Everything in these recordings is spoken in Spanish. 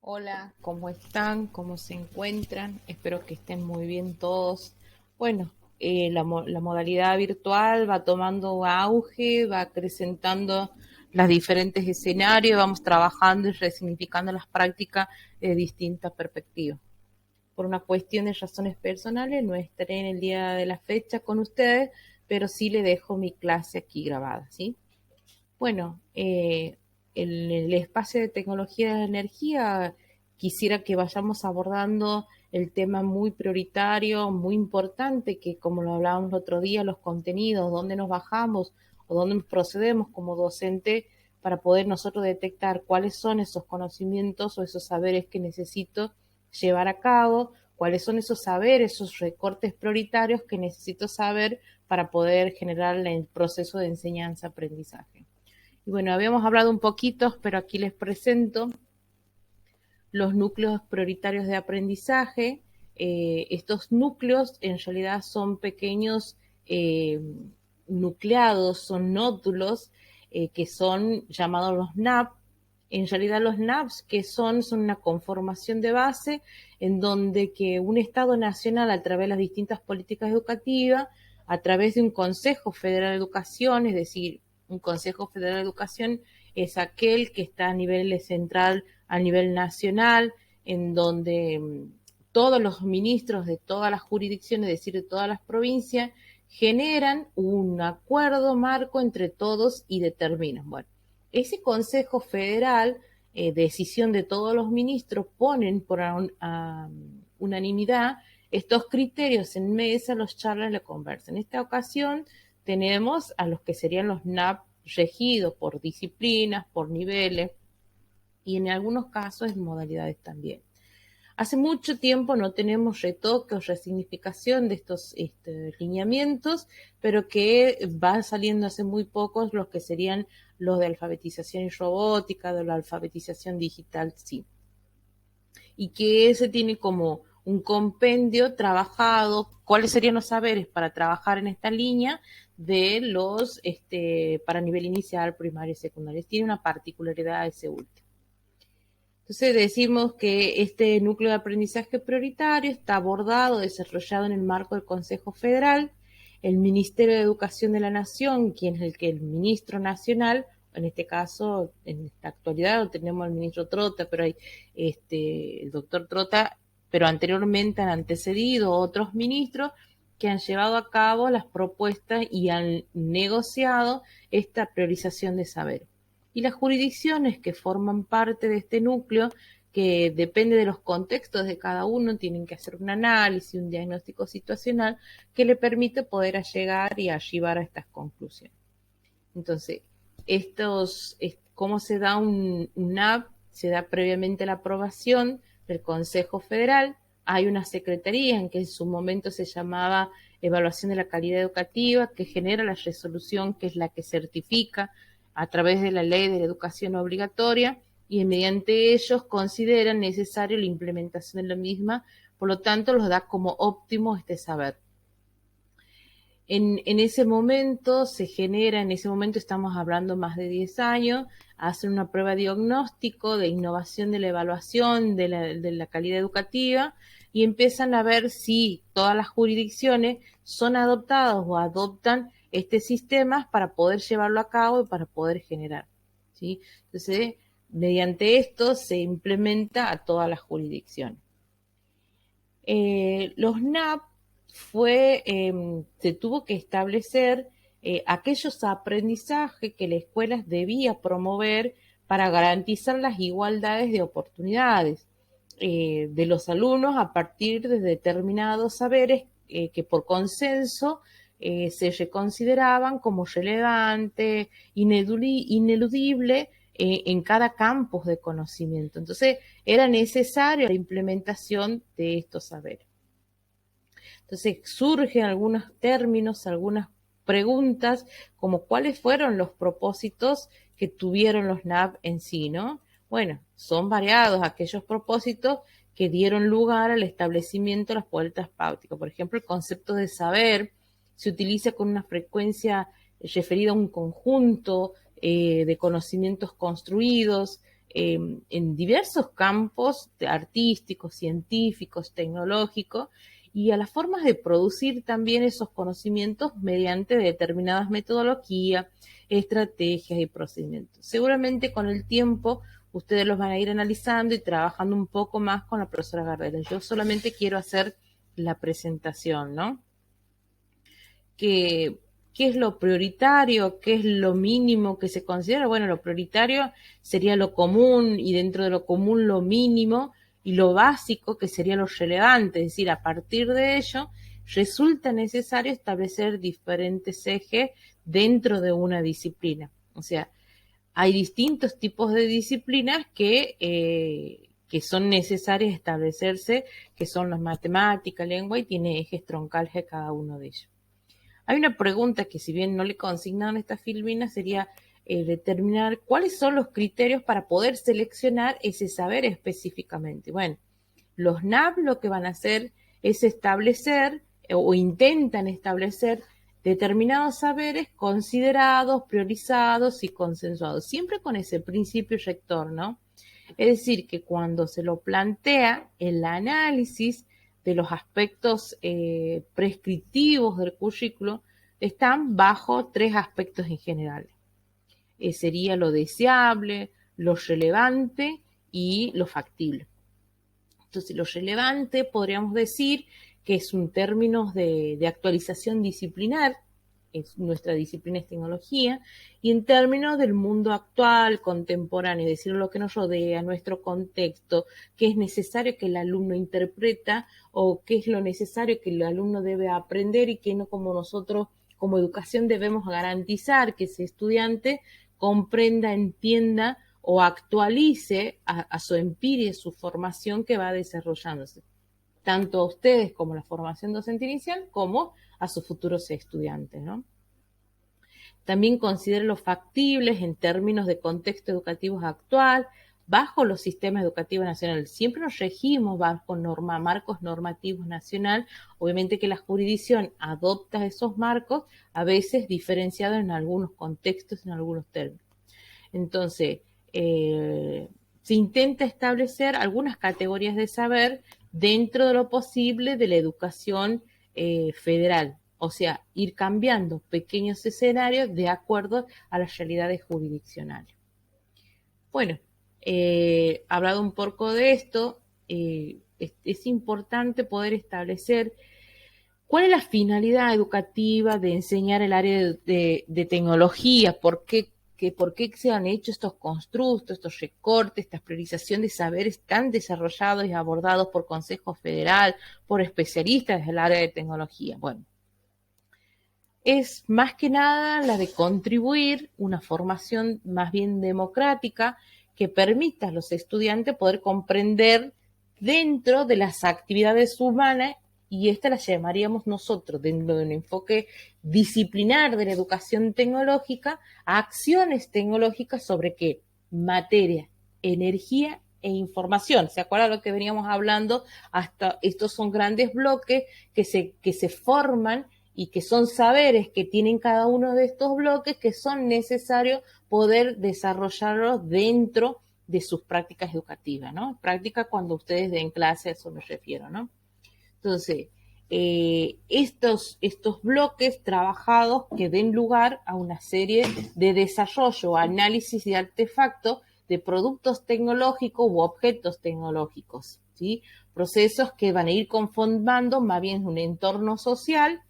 Hola, ¿cómo están? ¿Cómo se encuentran? Espero que estén muy bien todos. Bueno, la modalidad virtual va tomando auge, va acrecentando los diferentes escenarios, vamos trabajando y resignificando las prácticas de distintas perspectivas. Por una cuestión de razones personales, no estaré en el día de la fecha con ustedes, pero sí le dejo mi clase aquí grabada, ¿sí? Bueno, en el espacio de tecnología de la energía quisiera que vayamos abordando el tema muy prioritario, muy importante, que como lo hablábamos el otro día, los contenidos, dónde nos bajamos o dónde procedemos como docente para poder nosotros detectar cuáles son esos conocimientos o esos saberes que necesito llevar a cabo, cuáles son esos saberes, esos recortes prioritarios que necesito saber para poder generar el proceso de enseñanza-aprendizaje. Y bueno, habíamos hablado un poquito, pero aquí les presento los núcleos prioritarios de aprendizaje. Estos núcleos en realidad son pequeños eh, nucleados, son nódulos que son llamados los NAP. En realidad los NAPs que son una conformación de base en donde que un Estado nacional a través de las distintas políticas educativas, a través de un Consejo Federal de Educación, es decir, un Consejo Federal de Educación es aquel que está a nivel central, a nivel nacional, en donde todos los ministros de todas las jurisdicciones, es decir, de todas las provincias, generan un acuerdo marco entre todos y determinan. Bueno, ese Consejo Federal, decisión de todos los ministros, ponen por unanimidad estos criterios en mesa, los charlan y los conversan. En esta ocasión tenemos a los que serían los NAP regidos por disciplinas, por niveles y en algunos casos en modalidades también. Hace mucho tiempo no tenemos retoque o resignificación de estos lineamientos, pero que van saliendo hace muy pocos los que serían los de alfabetización y robótica, de la alfabetización digital, sí. Y que ese tiene como un compendio trabajado, cuáles serían los saberes para trabajar en esta línea de los, para nivel inicial, primario y secundario. Tiene una particularidad ese último. Entonces decimos que este núcleo de aprendizaje prioritario está abordado, desarrollado en el marco del Consejo Federal, el Ministerio de Educación de la Nación, quien es el ministro nacional, en este caso, en esta actualidad lo tenemos al ministro Trota, pero hay el doctor Trota, pero anteriormente han antecedido otros ministros que han llevado a cabo las propuestas y han negociado esta priorización de saber. Y las jurisdicciones que forman parte de este núcleo, que depende de los contextos de cada uno, tienen que hacer un análisis, un diagnóstico situacional que le permite poder llegar y arribar a estas conclusiones. Entonces, ¿cómo se da un AP? Se da previamente la aprobación del Consejo Federal. Hay una secretaría en que en su momento se llamaba Evaluación de la Calidad Educativa, que genera la resolución, que es la que certifica a través de la Ley de la Educación Obligatoria, y mediante ellos consideran necesario la implementación de la misma, por lo tanto los da como óptimo este saber. En ese momento se genera, en ese momento estamos hablando más de 10 años, hacen una prueba de diagnóstico de innovación de la evaluación de la calidad educativa y empiezan a ver si todas las jurisdicciones son adoptadas o adoptan este sistema para poder llevarlo a cabo y para poder generar, ¿sí? Entonces, mediante esto se implementa a todas las jurisdicciones. Los NAP se tuvo que establecer aquellos aprendizajes que la escuela debía promover para garantizar las igualdades de oportunidades de los alumnos a partir de determinados saberes que por consenso se reconsideraban como relevante, ineludible en cada campus de conocimiento. Entonces, era necesaria la implementación de estos saberes. Entonces surgen algunos términos, algunas preguntas, como cuáles fueron los propósitos que tuvieron los NAP en sí, ¿no? Bueno, son variados aquellos propósitos que dieron lugar al establecimiento de las pautas prácticas. Por ejemplo, el concepto de saber se utiliza con una frecuencia referida a un conjunto de conocimientos construidos, en diversos campos artísticos, científicos, tecnológicos, y a las formas de producir también esos conocimientos mediante determinadas metodologías, estrategias y procedimientos. Seguramente con el tiempo ustedes los van a ir analizando y trabajando un poco más con la profesora Gardela. Yo solamente quiero hacer la presentación, ¿no? ¿Qué es lo prioritario? ¿Qué es lo mínimo que se considera? Bueno, lo prioritario sería lo común y dentro de lo común lo mínimo y lo básico que sería lo relevante. Es decir, a partir de ello resulta necesario establecer diferentes ejes dentro de una disciplina. O sea, hay distintos tipos de disciplinas que son necesarias establecerse, que son las matemáticas, lengua, y tiene ejes troncales de cada uno de ellos. Hay una pregunta que si bien no le consignaron esta filmina sería determinar cuáles son los criterios para poder seleccionar ese saber específicamente. Bueno, los NAP lo que van a hacer es establecer o intentan establecer determinados saberes considerados, priorizados y consensuados, siempre con ese principio rector, ¿no? Es decir, que cuando se lo plantea el análisis de los aspectos prescriptivos del currículo, están bajo tres aspectos en general. Sería lo deseable, lo relevante y lo factible. Entonces, lo relevante podríamos decir que es un término de actualización disciplinar, nuestra disciplina es tecnología, y en términos del mundo actual, contemporáneo, es decir, lo que nos rodea, nuestro contexto, qué es necesario que el alumno interpreta o qué es lo necesario que el alumno debe aprender y qué no, como nosotros como educación debemos garantizar que ese estudiante comprenda, entienda o actualice a su empiria, su formación que va desarrollándose, tanto a ustedes como la formación docente inicial, como a sus futuros estudiantes, ¿no? También considere los factibles en términos de contexto educativo actual, bajo los sistemas educativos nacionales. Siempre nos regimos bajo marcos normativos nacional, obviamente que la jurisdicción adopta esos marcos, a veces diferenciados en algunos contextos, en algunos términos. Entonces, se intenta establecer algunas categorías de saber dentro de lo posible de la educación federal, o sea, ir cambiando pequeños escenarios de acuerdo a las realidades jurisdiccionales. Bueno, hablado un poco de esto, es importante poder establecer cuál es la finalidad educativa de enseñar el área de tecnología, por qué se han hecho estos constructos, estos recortes, esta priorización de saberes tan desarrollados y abordados por Consejo Federal, por especialistas del área de tecnología. Bueno, es más que nada la de contribuir una formación más bien democrática que permita a los estudiantes poder comprender dentro de las actividades humanas, y esta la llamaríamos nosotros, dentro de un enfoque disciplinar de la educación tecnológica, a acciones tecnológicas sobre qué? Materia, energía e información. ¿Se acuerdan lo que veníamos hablando? Hasta estos son grandes bloques que se forman y que son saberes que tienen cada uno de estos bloques que son necesarios poder desarrollarlos dentro de sus prácticas educativas, ¿no? Práctica cuando ustedes den clase, a eso me refiero, ¿no? Entonces, estos bloques trabajados que den lugar a una serie de desarrollo, análisis de artefactos de productos tecnológicos u objetos tecnológicos, ¿sí? Procesos que van a ir conformando más bien un entorno social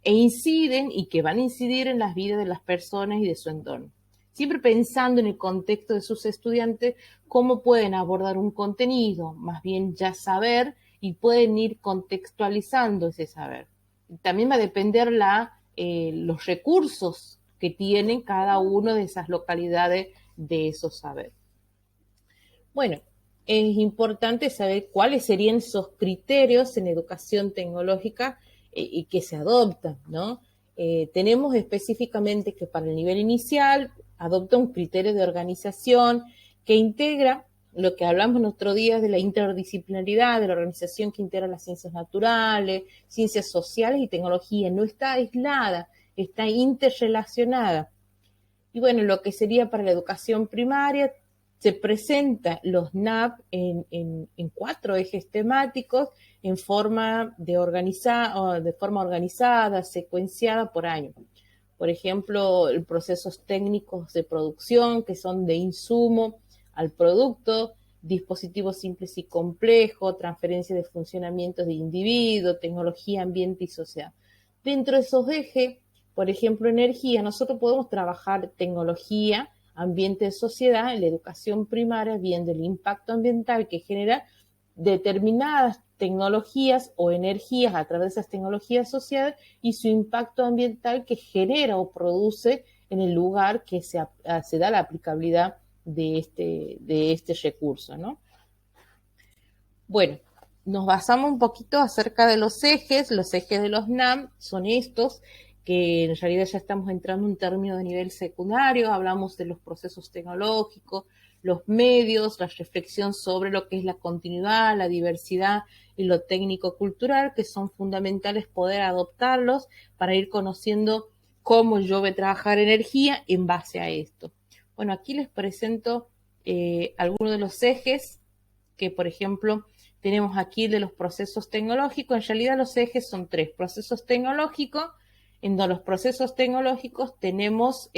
e inciden y que van a incidir en las vidas de las personas y de su entorno. Siempre pensando en el contexto de sus estudiantes, cómo pueden abordar un contenido, más bien ya saber, y pueden ir contextualizando ese saber. También va a depender los recursos que tienen cada uno de esas localidades de esos saberes. Bueno, es importante saber cuáles serían esos criterios en educación tecnológica y que se adoptan, ¿no? Tenemos específicamente que para el nivel inicial adopta un criterio de organización que integra lo que hablamos en otro día de la interdisciplinaridad, de la organización que integra las ciencias naturales, ciencias sociales y tecnología. No está aislada, está interrelacionada. Y bueno, lo que sería para la educación primaria se presentan los NAP en 4 ejes temáticos de forma organizada, secuenciada por año. Por ejemplo, procesos técnicos de producción, que son de insumo al producto, dispositivos simples y complejos, transferencia de funcionamientos de individuo, tecnología, ambiente y sociedad. Dentro de esos ejes, por ejemplo, energía, nosotros podemos trabajar tecnología, ambiente, sociedad, en la educación primaria, viendo el impacto ambiental que genera determinadas tecnologías o energías a través de esas tecnologías asociadas y su impacto ambiental que genera o produce en el lugar que se da la aplicabilidad de este recurso, ¿no? Bueno, nos basamos un poquito acerca de los ejes de los NAM son estos, que en realidad ya estamos entrando en un término de nivel secundario, hablamos de los procesos tecnológicos, los medios, la reflexión sobre lo que es la continuidad, la diversidad y lo técnico-cultural, que son fundamentales poder adoptarlos para ir conociendo cómo yo voy a trabajar energía en base a esto. Bueno, aquí les presento algunos de los ejes que, por ejemplo, tenemos aquí de los procesos tecnológicos. En realidad los ejes son 3. Procesos tecnológicos, en los procesos tecnológicos tenemos,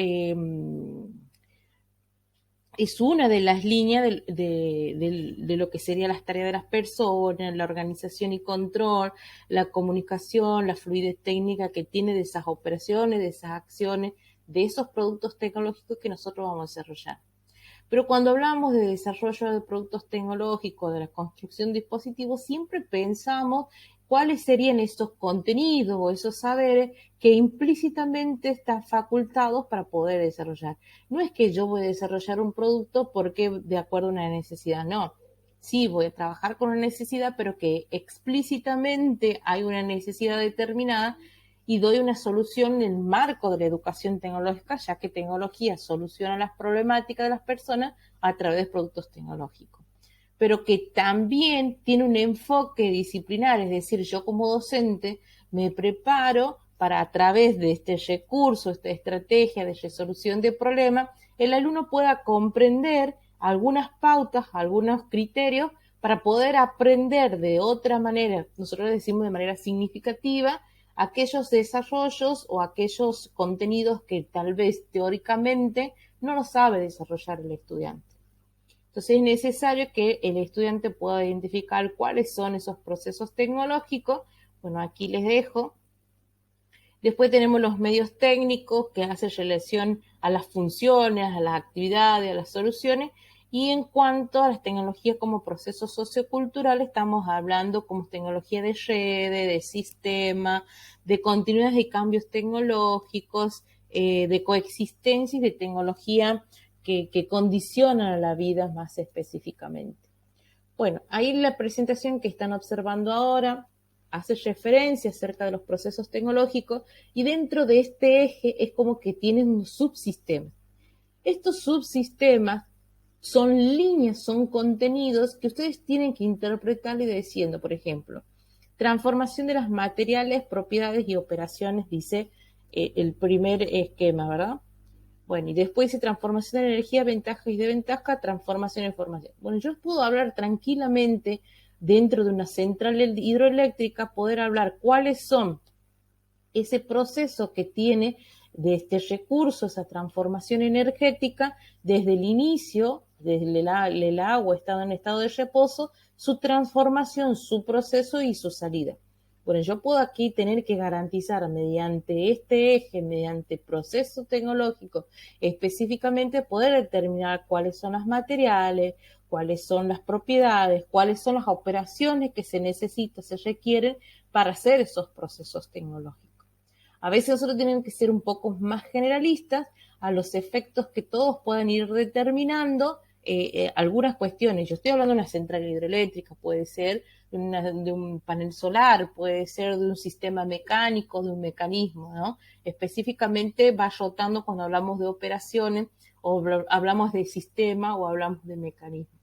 es una de las líneas de lo que serían las tareas de las personas, la organización y control, la comunicación, la fluidez técnica que tiene de esas operaciones, de esas acciones, de esos productos tecnológicos que nosotros vamos a desarrollar. Pero cuando hablamos de desarrollo de productos tecnológicos, de la construcción de dispositivos, siempre pensamos cuáles serían esos contenidos o esos saberes que implícitamente están facultados para poder desarrollar. No es que yo voy a desarrollar un producto porque de acuerdo a una necesidad, no. Sí, voy a trabajar con una necesidad, pero que explícitamente hay una necesidad determinada y doy una solución en el marco de la educación tecnológica, ya que tecnología soluciona las problemáticas de las personas a través de productos tecnológicos. Pero que también tiene un enfoque disciplinar, es decir, yo como docente me preparo para a través de este recurso, esta estrategia de resolución de problemas, el alumno pueda comprender algunas pautas, algunos criterios para poder aprender de otra manera, nosotros decimos de manera significativa, aquellos desarrollos o aquellos contenidos que tal vez teóricamente no lo sabe desarrollar el estudiante. Entonces es necesario que el estudiante pueda identificar cuáles son esos procesos tecnológicos. Bueno, aquí les dejo. Después tenemos los medios técnicos que hacen relación a las funciones, a las actividades, a las soluciones. Y en cuanto a las tecnologías como procesos socioculturales, estamos hablando como tecnología de redes, de sistema, de continuidad y cambios tecnológicos, de coexistencia y de tecnología que condicionan a la vida más específicamente. Bueno, ahí la presentación que están observando ahora hace referencia acerca de los procesos tecnológicos y dentro de este eje es como que tienen un subsistema. Estos subsistemas son líneas, son contenidos que ustedes tienen que interpretar y diciendo, por ejemplo, transformación de las materiales, propiedades y operaciones, dice el primer esquema, ¿verdad? Bueno, y después dice transformación de energía, ventajas y desventajas, transformación de información. Bueno, yo puedo hablar tranquilamente dentro de una central hidroeléctrica, poder hablar cuáles son ese proceso que tiene de este recurso, esa transformación energética, desde el inicio, desde el agua estado en estado de reposo, su transformación, su proceso y su salida. Bueno, yo puedo aquí tener que garantizar mediante este eje, mediante proceso tecnológico, específicamente poder determinar cuáles son los materiales, cuáles son las propiedades, cuáles son las operaciones que se necesitan, se requieren para hacer esos procesos tecnológicos. A veces nosotros tenemos que ser un poco más generalistas a los efectos que todos puedan ir determinando algunas cuestiones. Yo estoy hablando de una central hidroeléctrica, puede ser de un panel solar, puede ser de un sistema mecánico, de un mecanismo, ¿no? Específicamente va rotando cuando hablamos de operaciones o hablamos de sistema o hablamos de mecanismo.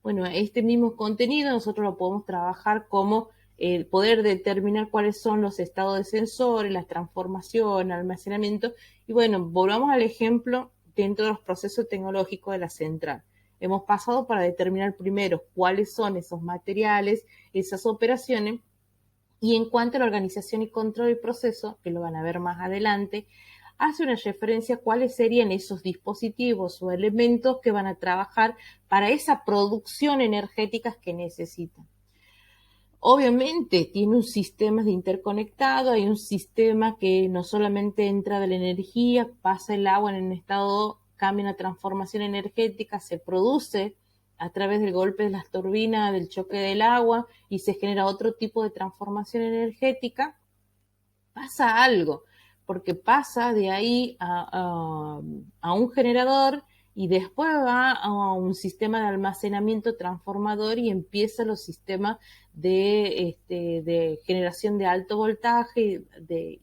Bueno, este mismo contenido nosotros lo podemos trabajar como el poder determinar cuáles son los estados de sensores, la transformación, almacenamiento. Y bueno, volvamos al ejemplo dentro de los procesos tecnológicos de la central. hemos pasado para determinar primero cuáles son esos materiales, esas operaciones, y en cuanto a la organización y control del proceso, que lo van a ver más adelante, hace una referencia a cuáles serían esos dispositivos o elementos que van a trabajar para esa producción energética que necesitan. Obviamente tiene un sistema de interconectado, hay un sistema que no solamente entra de la energía, pasa el agua en el estado, cambia una transformación energética, se produce a través del golpe de las turbinas, del choque del agua y se genera otro tipo de transformación energética. Pasa algo, porque pasa de ahí a un generador y después va a un sistema de almacenamiento transformador y empieza los sistemas de generación de alto voltaje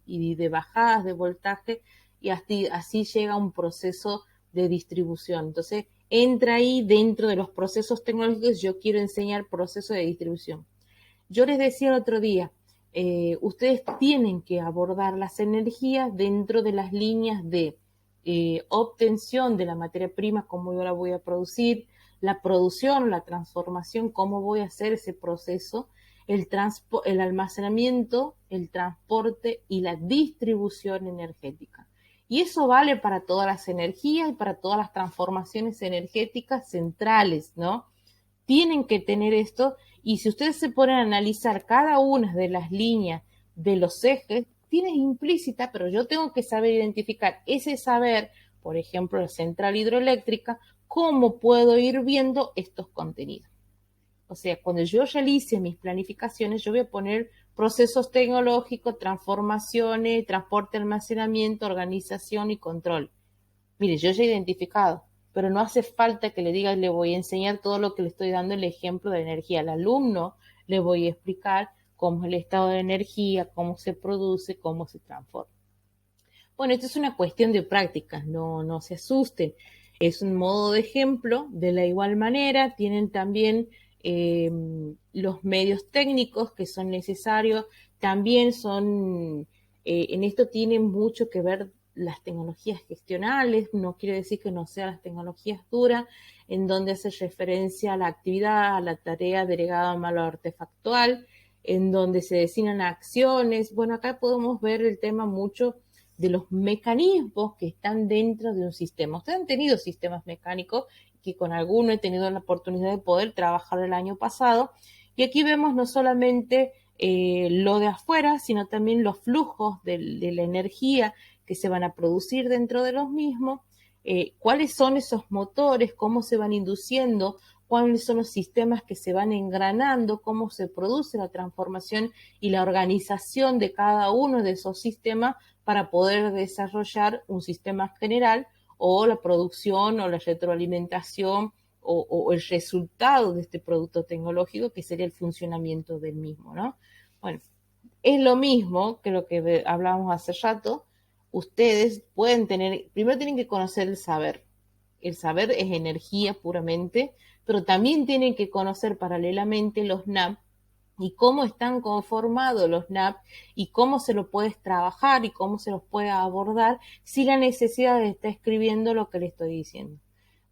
y de bajadas de voltaje y así llega a un proceso de distribución. Entonces, entra ahí dentro de los procesos tecnológicos, yo quiero enseñar procesos de distribución. Yo les decía el otro día, ustedes tienen que abordar las energías dentro de las líneas de obtención de la materia prima, cómo yo la voy a producir, la producción, la transformación, cómo voy a hacer ese proceso, el almacenamiento, el transporte y la distribución energética. Y eso vale para todas las energías y para todas las transformaciones energéticas centrales, ¿no? Tienen que tener esto y si ustedes se ponen a analizar cada una de las líneas de los ejes, tiene implícita, pero yo tengo que saber identificar ese saber, por ejemplo, la central hidroeléctrica, cómo puedo ir viendo estos contenidos. O sea, cuando yo realice mis planificaciones, yo voy a poner procesos tecnológicos, transformaciones, transporte, almacenamiento, organización y control. Mire, yo ya he identificado, pero no hace falta que le diga, le voy a enseñar todo lo que le estoy dando el ejemplo de energía. Al alumno le voy a explicar cómo es el estado de energía, cómo se produce, cómo se transforma. Bueno, esto es una cuestión de prácticas, no se asusten. Es un modo de ejemplo. De la igual manera, tienen también los medios técnicos que son necesarios. También en esto tienen mucho que ver las tecnologías gestionales, no quiere decir que no sean las tecnologías duras, en donde hace referencia a la actividad, a la tarea delegada a malo artefactual, en donde se designan acciones. Bueno, acá podemos ver el tema mucho de los mecanismos que están dentro de un sistema. Ustedes han tenido sistemas mecánicos, que con alguno he tenido la oportunidad de poder trabajar el año pasado, y aquí vemos no solamente lo de afuera, sino también los flujos de la energía que se van a producir dentro de los mismos, cuáles son esos motores, cómo se van induciendo, cuáles son los sistemas que se van engranando, cómo se produce la transformación y la organización de cada uno de esos sistemas para poder desarrollar un sistema general o la producción o la retroalimentación o el resultado de este producto tecnológico que sería el funcionamiento del mismo, ¿no? Bueno, es lo mismo que lo que hablábamos hace rato. Ustedes pueden tener, primero tienen que conocer el saber. El saber es energía puramente, pero también tienen que conocer paralelamente los NAP y cómo están conformados los NAP y cómo se lo puedes trabajar y cómo se los puede abordar sin la necesidad de estar escribiendo lo que le estoy diciendo.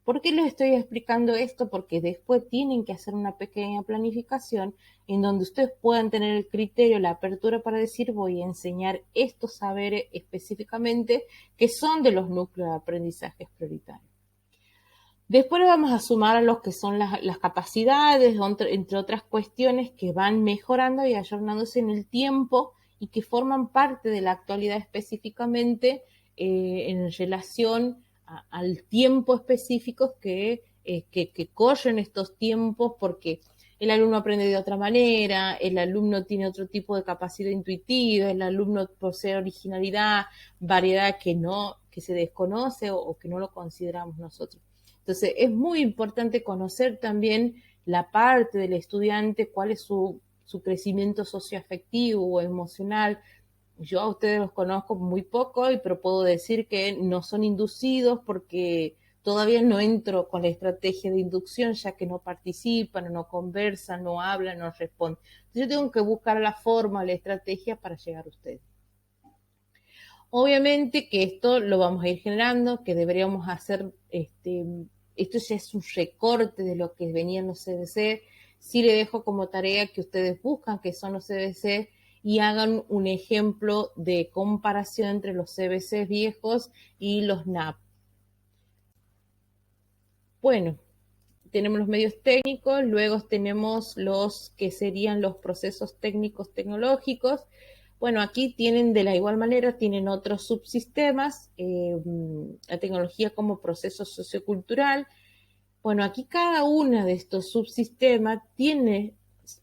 ¿Por qué les estoy explicando esto? Porque después tienen que hacer una pequeña planificación en donde ustedes puedan tener el criterio, la apertura para decir voy a enseñar estos saberes específicamente que son de los núcleos de aprendizaje prioritarios. Después vamos a sumar a los que son las capacidades, entre otras cuestiones que van mejorando y ayornándose en el tiempo y que forman parte de la actualidad específicamente en relación al tiempo específico que corren estos tiempos porque el alumno aprende de otra manera, el alumno tiene otro tipo de capacidad intuitiva, el alumno posee originalidad, variedad que se desconoce o que no lo consideramos nosotros. Entonces, es muy importante conocer también la parte del estudiante, cuál es su crecimiento socioafectivo o emocional. Yo a ustedes los conozco muy poco, pero puedo decir que no son inducidos porque todavía no entro con la estrategia de inducción, ya que no participan, no conversan, no hablan, no responden. Entonces, yo tengo que buscar la forma, la estrategia para llegar a ustedes. Obviamente que esto lo vamos a ir generando, que deberíamos hacer esto ya es un recorte de lo que venían los CBC. Sí le dejo como tarea que ustedes buscan qué son los CBC y hagan un ejemplo de comparación entre los CBC viejos y los NAP. Bueno, tenemos los medios técnicos, luego tenemos los que serían los procesos técnicos tecnológicos. Bueno, aquí tienen de la igual manera, tienen otros subsistemas, la tecnología como proceso sociocultural. Bueno, aquí cada uno de estos subsistemas tiene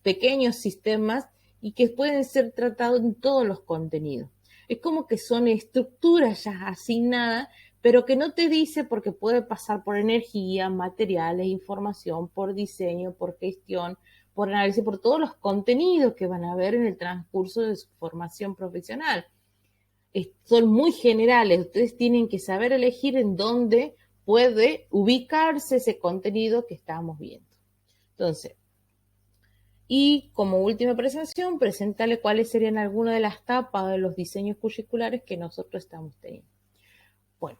pequeños sistemas y que pueden ser tratados en todos los contenidos. Es como que son estructuras ya asignadas, pero que no te dice porque puede pasar por energía, materiales, información, por diseño, por gestión, por análisis, por todos los contenidos que van a ver en el transcurso de su formación profesional. Son muy generales, ustedes tienen que saber elegir en dónde puede ubicarse ese contenido que estamos viendo. Entonces, y como última presentación, presentarle cuáles serían algunas de las etapas de los diseños curriculares que nosotros estamos teniendo. Bueno,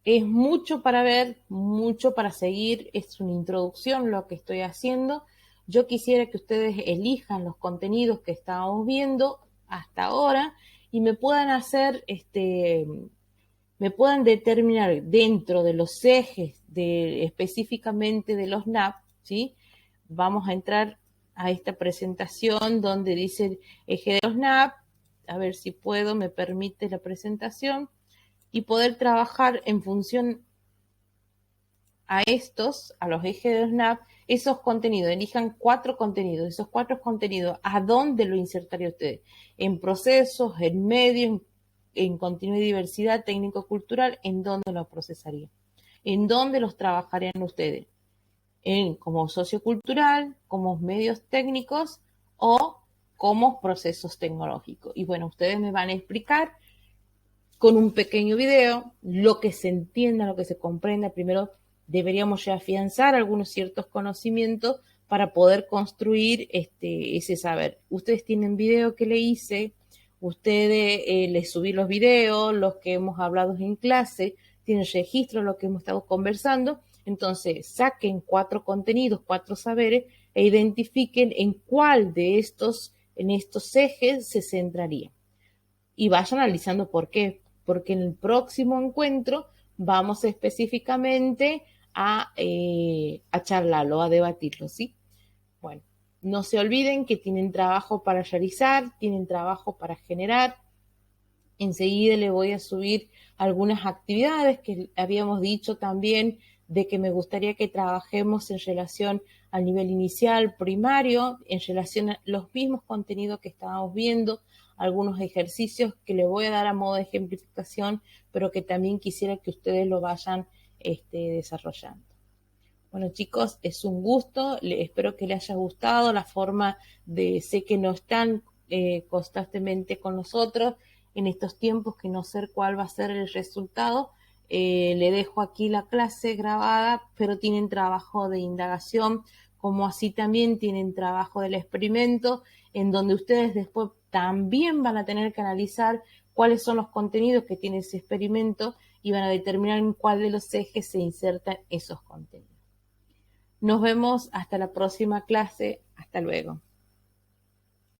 es mucho para ver, mucho para seguir, es una introducción lo que estoy haciendo. Yo quisiera que ustedes elijan los contenidos que estábamos viendo hasta ahora y me puedan hacer, me puedan determinar dentro de los ejes específicamente de los NAP, ¿sí? Vamos a entrar a esta presentación donde dice eje de los NAP, a ver si puedo, me permite la presentación, y poder trabajar en función a los ejes de los NAP, esos contenidos, elijan 4 contenidos, esos 4 contenidos, ¿a dónde lo insertaría ustedes? En procesos, en medios, en continuidad y diversidad técnico-cultural, ¿en dónde lo procesaría? ¿En dónde los trabajarían ustedes? Como sociocultural, como medios técnicos o como procesos tecnológicos. Y bueno, ustedes me van a explicar con un pequeño video lo que se entienda, lo que se comprenda. Primero deberíamos ya afianzar algunos ciertos conocimientos para poder construir ese saber. Ustedes tienen video que le hice, ustedes les subí los videos, los que hemos hablado en clase, tienen registro de lo que hemos estado conversando. Entonces, saquen 4 contenidos, 4 saberes e identifiquen en cuál de estos, en estos ejes se centraría. Y vayan analizando por qué. Porque en el próximo encuentro vamos específicamente a charlarlo, a debatirlo, ¿sí? Bueno, no se olviden que tienen trabajo para realizar, tienen trabajo para generar. Enseguida le voy a subir algunas actividades que habíamos dicho también de que me gustaría que trabajemos en relación al nivel inicial, primario, en relación a los mismos contenidos que estábamos viendo, algunos ejercicios que le voy a dar a modo de ejemplificación, pero que también quisiera que ustedes lo vayan desarrollando. Bueno, chicos, es un gusto, espero que les haya gustado la forma de, sé que no están constantemente con nosotros en estos tiempos, que no sé cuál va a ser el resultado. Le dejo aquí la clase grabada, pero tienen trabajo de indagación, como así también tienen trabajo del experimento, en donde ustedes después también van a tener que analizar cuáles son los contenidos que tiene ese experimento y van a determinar en cuál de los ejes se insertan esos contenidos. Nos vemos hasta la próxima clase. Hasta luego.